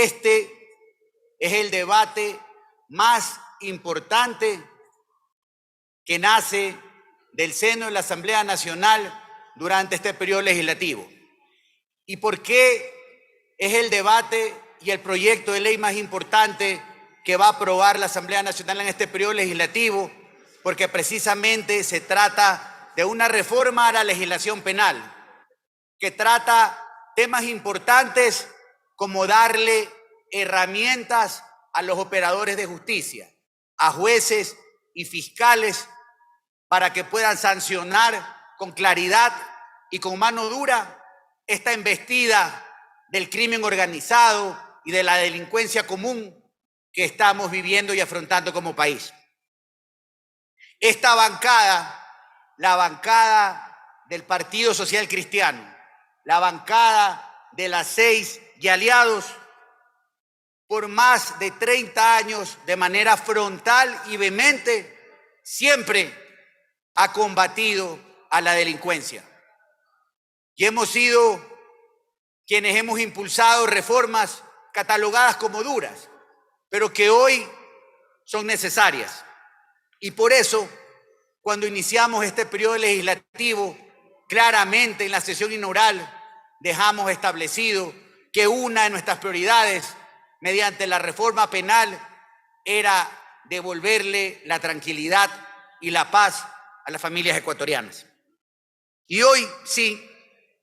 Este es el debate más importante que nace del seno de la Asamblea Nacional durante este periodo legislativo. ¿Y por qué es el debate y el proyecto de ley más importante que va a aprobar la Asamblea Nacional en este periodo legislativo? Porque precisamente se trata de una reforma a la legislación penal que trata temas importantes como darle herramientas a los operadores de justicia, a jueces y fiscales, para que puedan sancionar con claridad y con mano dura esta embestida del crimen organizado y de la delincuencia común que estamos viviendo y afrontando como país. Esta bancada, la bancada del Partido Social Cristiano, la bancada de las 6 y aliados, por más de 30 años, de manera frontal y vehemente, siempre ha combatido a la delincuencia. Y hemos sido quienes hemos impulsado reformas catalogadas como duras, pero que hoy son necesarias. Y por eso, cuando iniciamos este periodo legislativo, claramente en la sesión inaugural dejamos establecido que una de nuestras prioridades, mediante la reforma penal, era devolverle la tranquilidad y la paz a las familias ecuatorianas. Y hoy sí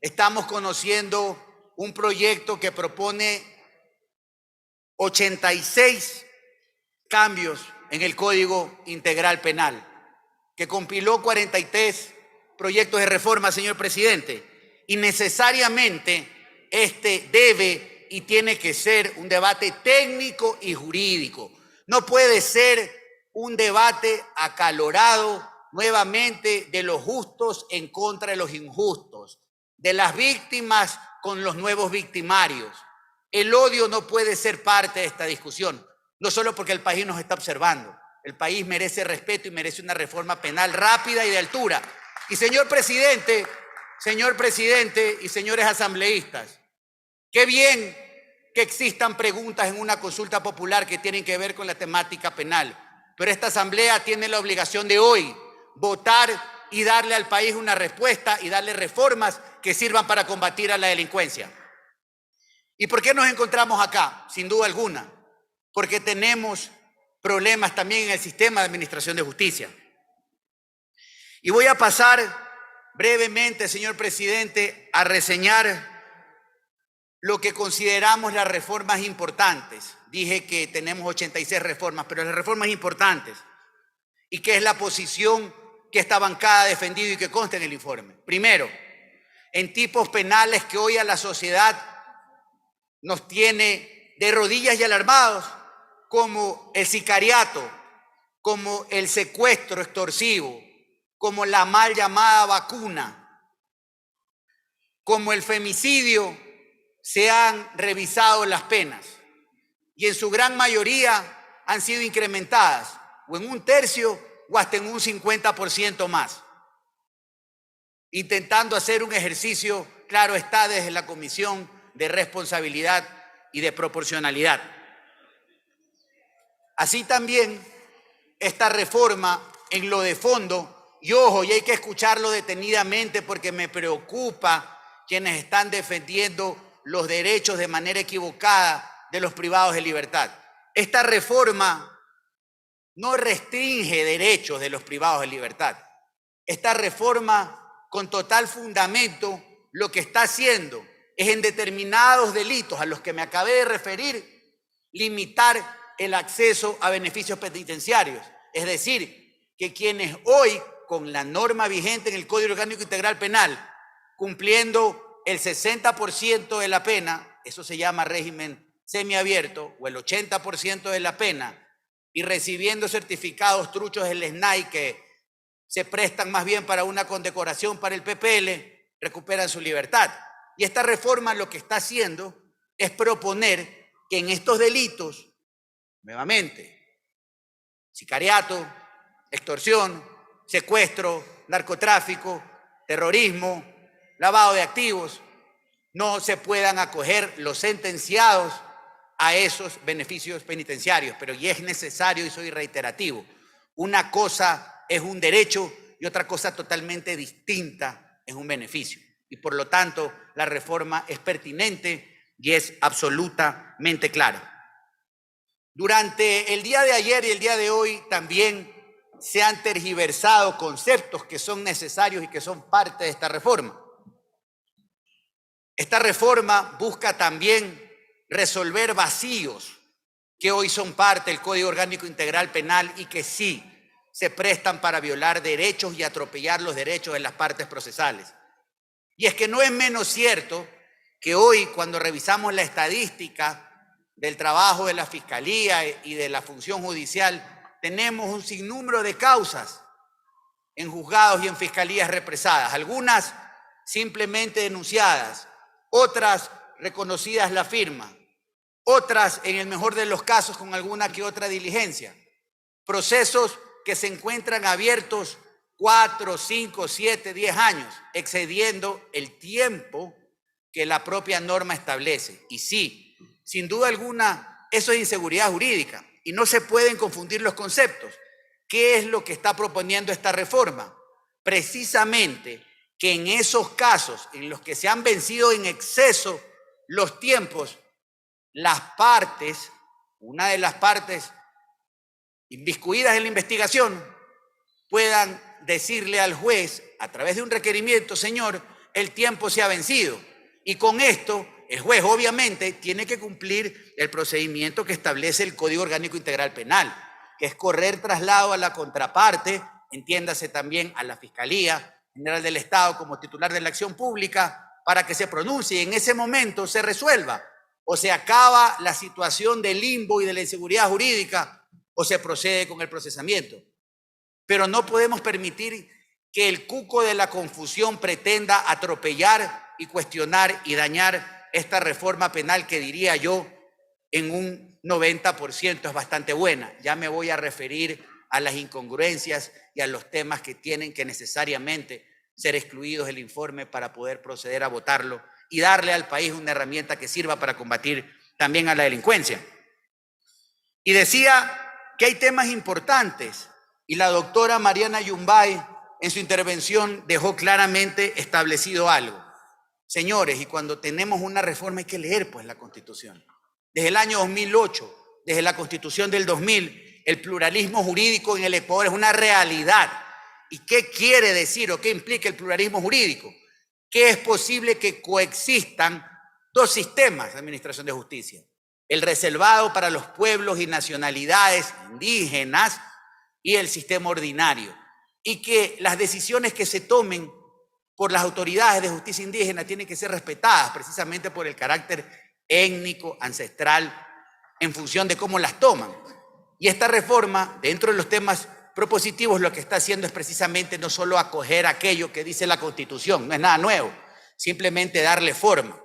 estamos conociendo un proyecto que propone 86 cambios en el Código Integral Penal, que compiló 43 proyectos de reforma, señor presidente, y necesariamente este debe y tiene que ser un debate técnico y jurídico. No puede ser un debate acalorado nuevamente de los justos en contra de los injustos, de las víctimas con los nuevos victimarios. El odio no puede ser parte de esta discusión, no solo porque el país nos está observando. El país merece respeto y merece una reforma penal rápida y de altura. Y señor presidente y señores asambleístas, qué bien que existan preguntas en una consulta popular que tienen que ver con la temática penal, pero esta asamblea tiene la obligación de hoy votar y darle al país una respuesta y darle reformas que sirvan para combatir a la delincuencia. ¿Y por qué nos encontramos acá? Sin duda alguna, porque tenemos problemas también en el sistema de administración de justicia. Y voy a pasar brevemente, señor presidente, a reseñar lo que consideramos las reformas importantes. Dije que tenemos 86 reformas, pero las reformas importantes, y que es la posición que esta bancada ha defendido y que consta en el informe. Primero, en tipos penales que hoy a la sociedad nos tiene de rodillas y alarmados, como el sicariato, como el secuestro extorsivo, como la mal llamada vacuna, como el femicidio, se han revisado las penas y en su gran mayoría han sido incrementadas o en 1/3 o hasta en un 50% más, intentando hacer un ejercicio, claro está, desde la Comisión de Responsabilidad y de Proporcionalidad. Así también esta reforma en lo de fondo, y ojo, y hay que escucharlo detenidamente porque me preocupa quienes están defendiendo los derechos de manera equivocada de los privados de libertad. Esta reforma no restringe derechos de los privados de libertad. Esta reforma, con total fundamento, lo que está haciendo es en determinados delitos a los que me acabé de referir, limitar el acceso a beneficios penitenciarios. Es decir, que quienes hoy, con la norma vigente en el Código Orgánico Integral Penal, cumpliendo el 60% de la pena, eso se llama régimen semiabierto, o el 80% de la pena, y recibiendo certificados truchos del SNAI que se prestan más bien para una condecoración para el PPL, recuperan su libertad. Y esta reforma lo que está haciendo es proponer que en estos delitos, nuevamente, sicariato, extorsión, secuestro, narcotráfico, terrorismo, lavado de activos, no se puedan acoger los sentenciados a esos beneficios penitenciarios, pero y es necesario, y soy reiterativo, una cosa es un derecho y otra cosa totalmente distinta es un beneficio. Y por lo tanto, la reforma es pertinente y es absolutamente clara. Durante el día de ayer y el día de hoy también se han tergiversado conceptos que son necesarios y que son parte de esta reforma. Esta reforma busca también resolver vacíos que hoy son parte del Código Orgánico Integral Penal y que sí se prestan para violar derechos y atropellar los derechos de las partes procesales. Y es que no es menos cierto que hoy, cuando revisamos la estadística del trabajo de la Fiscalía y de la función judicial, tenemos un sinnúmero de causas en juzgados y en fiscalías represadas, algunas simplemente denunciadas, otras reconocidas la firma, otras, en el mejor de los casos, con alguna que otra diligencia. Procesos que se encuentran abiertos 4, 5, 7, 10 años, excediendo el tiempo que la propia norma establece. Y sí, sin duda alguna, eso es inseguridad jurídica y no se pueden confundir los conceptos. ¿Qué es lo que está proponiendo esta reforma? Precisamente que en esos casos en los que se han vencido en exceso los tiempos, las partes, una de las partes inmiscuidas en la investigación, puedan decirle al juez, a través de un requerimiento: señor, el tiempo se ha vencido. Y con esto, el juez obviamente tiene que cumplir el procedimiento que establece el Código Orgánico Integral Penal, que es correr traslado a la contraparte, entiéndase también a la Fiscalía General del Estado como titular de la acción pública, para que se pronuncie y en ese momento se resuelva. O se acaba la situación del limbo y de la inseguridad jurídica, o se procede con el procesamiento. Pero no podemos permitir que el cuco de la confusión pretenda atropellar y cuestionar y dañar esta reforma penal que, diría yo, en un 90% es bastante buena. Ya me voy a referir a las incongruencias y a los temas que tienen que necesariamente ser excluidos del informe para poder proceder a votarlo y darle al país una herramienta que sirva para combatir también a la delincuencia. Y decía que hay temas importantes y la doctora Mariana Yumbay en su intervención dejó claramente establecido algo. Señores, y cuando tenemos una reforma hay que leer pues la Constitución. Desde el año 2008, desde la Constitución del 2000, el pluralismo jurídico en el Ecuador es una realidad. ¿Y qué quiere decir o qué implica el pluralismo jurídico? Que es posible que coexistan dos sistemas de administración de justicia: el reservado para los pueblos y nacionalidades indígenas y el sistema ordinario, y que las decisiones que se tomen por las autoridades de justicia indígena tienen que ser respetadas precisamente por el carácter étnico, ancestral, en función de cómo las toman. Y esta reforma, dentro de los temas propositivos, lo que está haciendo es precisamente no solo acoger aquello que dice la Constitución, no es nada nuevo, simplemente darle forma.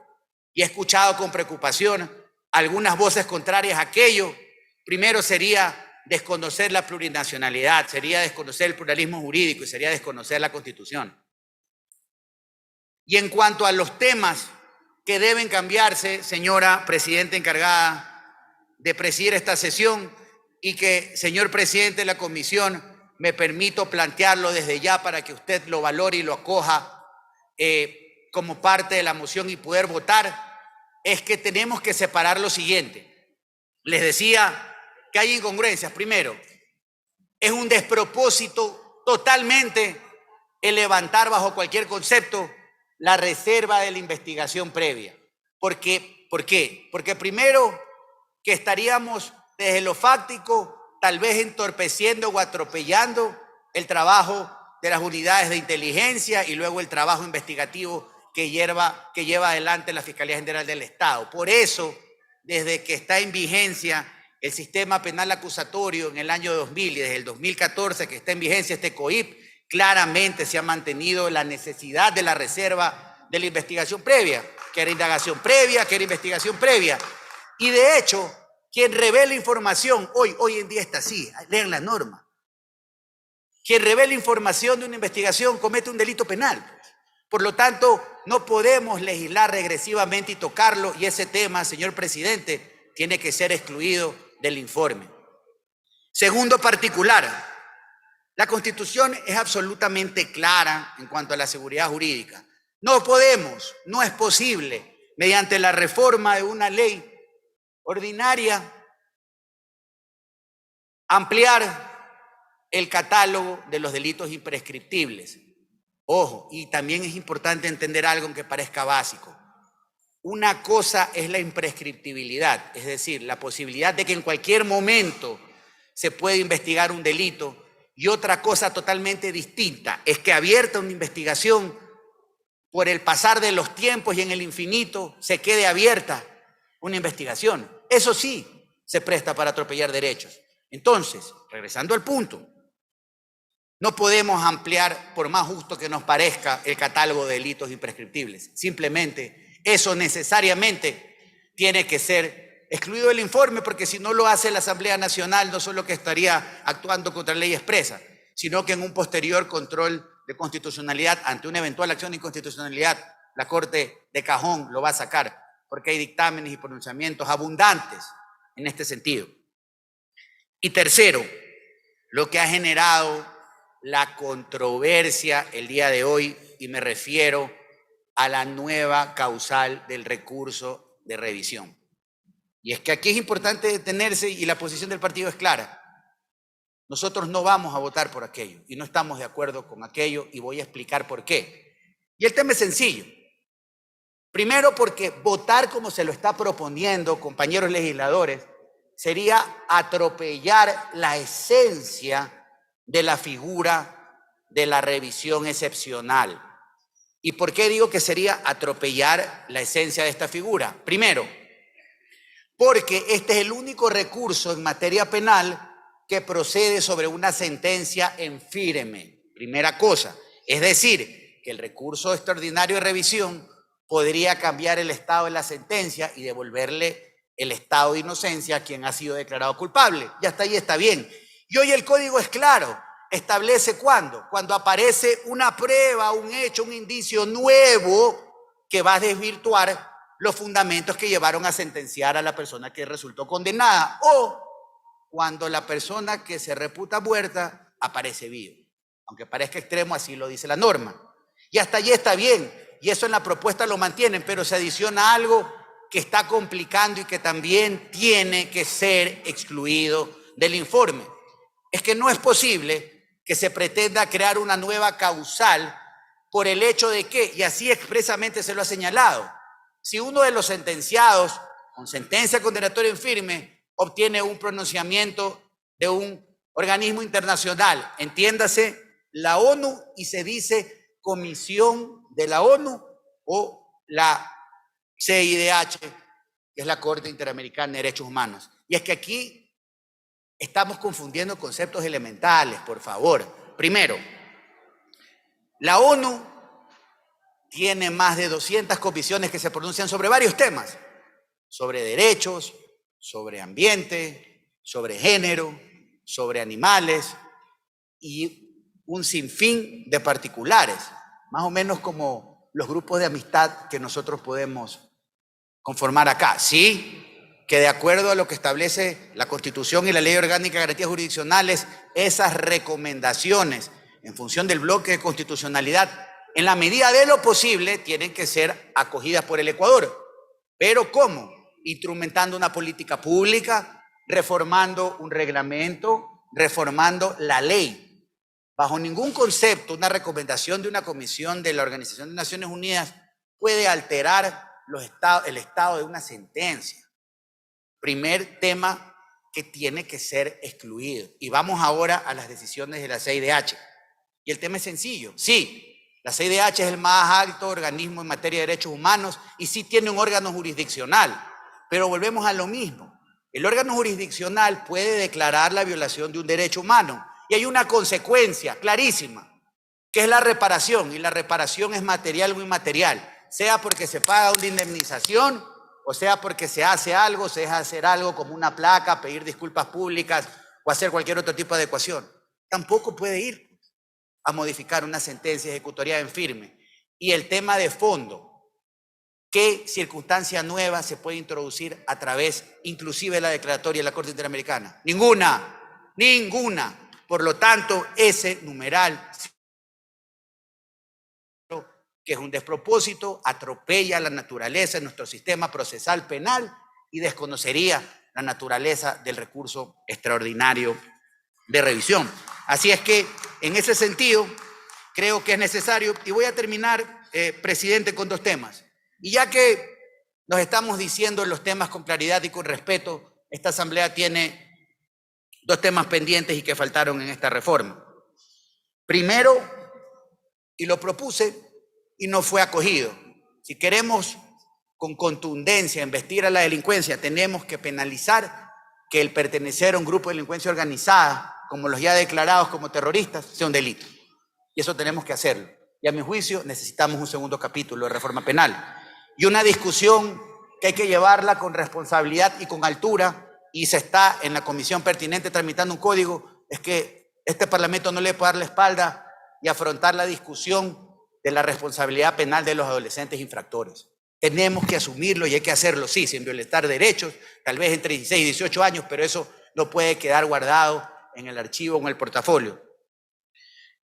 Y he escuchado con preocupación algunas voces contrarias a aquello. Primero sería desconocer la plurinacionalidad, sería desconocer el pluralismo jurídico y sería desconocer la Constitución. Y en cuanto a los temas que deben cambiarse, señora presidenta encargada de presidir esta sesión, y que, señor presidente de la comisión, me permito plantearlo desde ya para que usted lo valore y lo acoja como parte de la moción y poder votar, es que tenemos que separar lo siguiente. Les decía que hay incongruencias. Primero, es un despropósito totalmente el levantar bajo cualquier concepto la reserva de la investigación previa. ¿Por qué? Porque primero que estaríamos desde lo fáctico tal vez entorpeciendo o atropellando el trabajo de las unidades de inteligencia y luego el trabajo investigativo que lleva adelante la Fiscalía General del Estado. Por eso, desde que está en vigencia el sistema penal acusatorio en el año 2000 y desde el 2014 que está en vigencia este COIP, claramente se ha mantenido la necesidad de la reserva de la investigación previa, que era indagación previa, que era investigación previa. Y de hecho, quien revela información, hoy en día está así, lean la norma. Quien revela información de una investigación comete un delito penal. Por lo tanto, no podemos legislar regresivamente y tocarlo, y ese tema, señor presidente, tiene que ser excluido del informe. Segundo particular, la Constitución es absolutamente clara en cuanto a la seguridad jurídica. No podemos, no es posible, mediante la reforma de una ley ordinaria, ampliar el catálogo de los delitos imprescriptibles. Ojo, y también es importante entender algo aunque parezca básico. Una cosa es la imprescriptibilidad, es decir, la posibilidad de que en cualquier momento se pueda investigar un delito, y otra cosa totalmente distinta es que abierta una investigación, por el pasar de los tiempos y en el infinito, se quede abierta una investigación. Eso sí se presta para atropellar derechos. Entonces, regresando al punto, no podemos ampliar, por más justo que nos parezca, el catálogo de delitos imprescriptibles. Simplemente, eso necesariamente tiene que ser excluido del informe, porque si no lo hace la Asamblea Nacional, no solo que estaría actuando contra ley expresa, sino que en un posterior control de constitucionalidad, ante una eventual acción de inconstitucionalidad, la Corte de cajón lo va a sacar, porque hay dictámenes y pronunciamientos abundantes en este sentido. Y tercero, lo que ha generado la controversia el día de hoy, y me refiero a la nueva causal del recurso de revisión. Y es que aquí es importante detenerse, y la posición del partido es clara. Nosotros no vamos a votar por aquello y no estamos de acuerdo con aquello, y voy a explicar por qué. Y el tema es sencillo. Primero, porque votar como se lo está proponiendo, compañeros legisladores, sería atropellar la esencia de la figura de la revisión excepcional. ¿Y por qué digo que sería atropellar la esencia de esta figura? Primero, porque este es el único recurso en materia penal que procede sobre una sentencia en firme. Primera cosa. Es decir, que el recurso extraordinario de revisión podría cambiar el estado de la sentencia y devolverle el estado de inocencia a quien ha sido declarado culpable. Ya hasta ahí está bien. Y hoy el código es claro. Establece cuándo. Cuando aparece una prueba, un hecho, un indicio nuevo que va a desvirtuar los fundamentos que llevaron a sentenciar a la persona que resultó condenada, o cuando la persona que se reputa muerta aparece viva. Aunque parezca extremo, así lo dice la norma. Y hasta allí está bien, y eso en la propuesta lo mantienen, pero se adiciona algo que está complicando y que también tiene que ser excluido del informe. Es que no es posible que se pretenda crear una nueva causal por el hecho de que, y así expresamente se lo ha señalado, si uno de los sentenciados con sentencia condenatoria en firme obtiene un pronunciamiento de un organismo internacional, entiéndase la ONU, y se dice Comisión de la ONU o la CIDH, que es la Corte Interamericana de Derechos Humanos. Y es que aquí estamos confundiendo conceptos elementales, por favor. Primero, la ONU tiene más de 200 comisiones que se pronuncian sobre varios temas, sobre derechos, sobre ambiente, sobre género, sobre animales y un sinfín de particulares, más o menos como los grupos de amistad que nosotros podemos conformar acá. Sí, que de acuerdo a lo que establece la Constitución y la Ley Orgánica de Garantías Jurisdiccionales, esas recomendaciones en función del bloque de constitucionalidad, en la medida de lo posible, tienen que ser acogidas por el Ecuador. ¿Pero cómo? Instrumentando una política pública, reformando un reglamento, reformando la ley. Bajo ningún concepto, una recomendación de una comisión de la Organización de Naciones Unidas puede alterar el estado de una sentencia. Primer tema que tiene que ser excluido. Y vamos ahora a las decisiones de la CIDH. Y el tema es sencillo. Sí, la CIDH es el más alto organismo en materia de derechos humanos y sí tiene un órgano jurisdiccional. Pero volvemos a lo mismo. El órgano jurisdiccional puede declarar la violación de un derecho humano y hay una consecuencia clarísima, que es la reparación. Y la reparación es material o inmaterial, sea porque se paga una indemnización o sea porque se hace algo, se deja hacer algo como una placa, pedir disculpas públicas o hacer cualquier otro tipo de adecuación. Tampoco puede ir a modificar una sentencia ejecutoriada en firme. Y el tema de fondo, ¿qué circunstancia nueva se puede introducir a través, inclusive de la declaratoria de la Corte Interamericana? Ninguna, ninguna. Por lo tanto, ese numeral, que es un despropósito, atropella la naturaleza de nuestro sistema procesal penal y desconocería la naturaleza del recurso extraordinario de revisión. Así es que, en ese sentido, creo que es necesario, y voy a terminar, presidente, con dos temas. Y ya que nos estamos diciendo los temas con claridad y con respeto, esta Asamblea tiene dos temas pendientes y que faltaron en esta reforma. Primero, y lo propuse y no fue acogido, si queremos con contundencia investir a la delincuencia, tenemos que penalizar que el pertenecer a un grupo de delincuencia organizada, como los ya declarados como terroristas, sea un delito. Y eso tenemos que hacerlo. Y a mi juicio necesitamos un segundo capítulo de reforma penal. Y una discusión que hay que llevarla con responsabilidad y con altura, y se está en la comisión pertinente tramitando un código, es que este Parlamento no le puede dar la espalda y afrontar la discusión de la responsabilidad penal de los adolescentes infractores. Tenemos que asumirlo y hay que hacerlo, sí, sin violentar derechos, tal vez entre 16 y 18 años, pero eso no puede quedar guardado en el archivo o en el portafolio.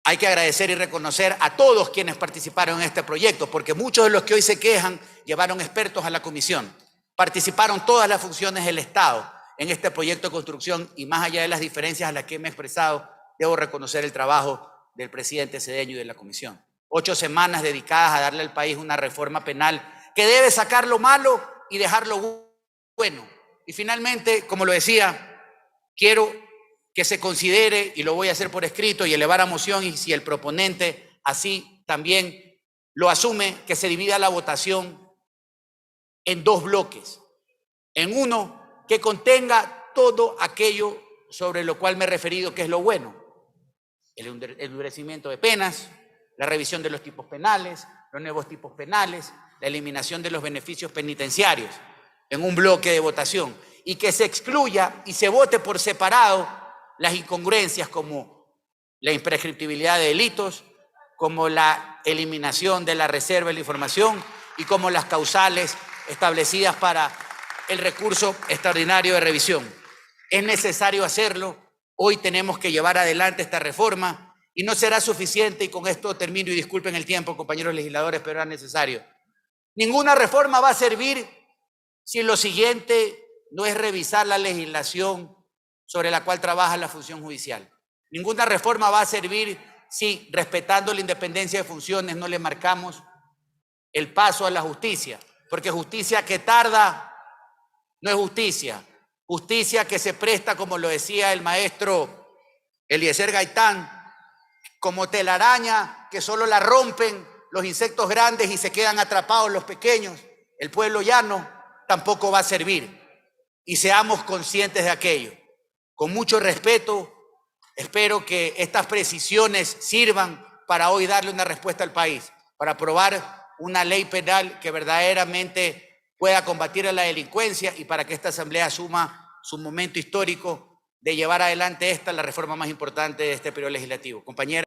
Hay que agradecer y reconocer a todos quienes participaron en este proyecto, porque muchos de los que hoy se quejan llevaron expertos a la comisión. Participaron todas las funciones del Estado en este proyecto de construcción y más allá de las diferencias a las que me he expresado, debo reconocer el trabajo del presidente Cedeño y de la comisión. 8 semanas dedicadas a darle al país una reforma penal que debe sacar lo malo y dejar lo bueno. Y finalmente, como lo decía, quiero que se considere, y lo voy a hacer por escrito y elevar a moción, y si el proponente así también lo asume, que se divida la votación en 2 bloques. En uno que contenga todo aquello sobre lo cual me he referido, que es lo bueno. El endurecimiento de penas, la revisión de los tipos penales, los nuevos tipos penales, la eliminación de los beneficios penitenciarios, en un bloque de votación. Y que se excluya y se vote por separado las incongruencias como la imprescriptibilidad de delitos, como la eliminación de la reserva de la información y como las causales establecidas para el recurso extraordinario de revisión. Es necesario hacerlo. Hoy tenemos que llevar adelante esta reforma y no será suficiente, y con esto termino y disculpen el tiempo, compañeros legisladores, pero era necesario. Ninguna reforma va a servir si lo siguiente no es revisar la legislación sobre la cual trabaja la función judicial. Ninguna reforma va a servir si, respetando la independencia de funciones, no le marcamos el paso a la justicia, porque justicia que tarda no es justicia. Justicia que se presta, como lo decía el maestro Eliezer Gaitán, como telaraña que solo la rompen los insectos grandes y se quedan atrapados los pequeños. El pueblo llano tampoco va a servir. Y seamos conscientes de aquello. Con mucho respeto, espero que estas precisiones sirvan para hoy darle una respuesta al país, para aprobar una ley penal que verdaderamente pueda combatir a la delincuencia y para que esta Asamblea asuma su momento histórico de llevar adelante la reforma más importante de este periodo legislativo. Compañeros.